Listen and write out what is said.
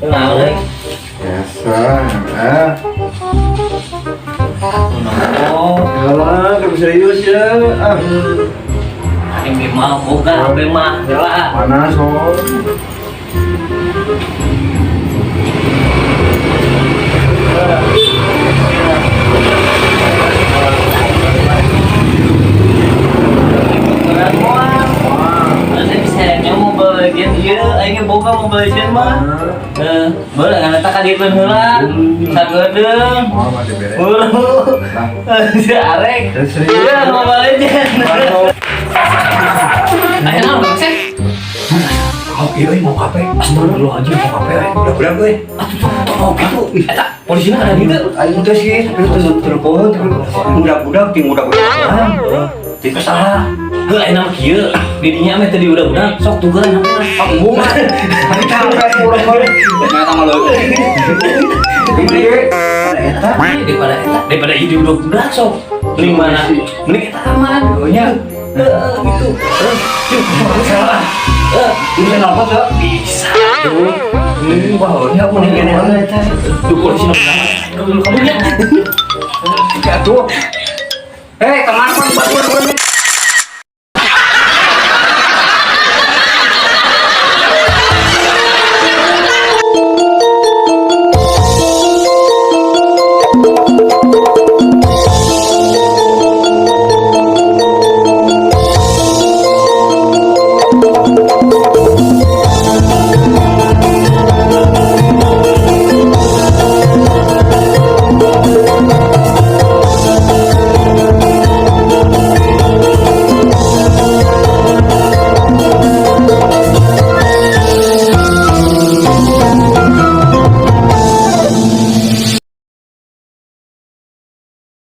Kenal euy. Biasa. Oh, Kalah, kamu serius ya? ini mah boga HP mah lah. Mana sob? Boga Mobile Legends mah. Boleh kan eta kadieun heula. Sagedeung. Mau mati beres. Si arek. Iya, Mobile Legends. Ayo naon sih? Oh iya mau kape? Astagfirullahaladzim mau kape? Udah gue. Oh gitu. Eta polisina ada di dieu. Ayo udah sih, tapi lu telepon, budak-budak, tim budak-budak. Tidak salah. Heuh enak kieu. Didinya mah tadi udah sok tugeran hamil. Panggung mah. Hari capek urang balik. Ternyata malu. Daripada ide udah sok. Mending mana? Mending kita aman. Pokoknya Gitu. Salah. bisa nafas ya? Bisa. Wah, ini aku nih gini banget. Tuh polisi nomor kamu lihat. Jatuh. Hei, teman,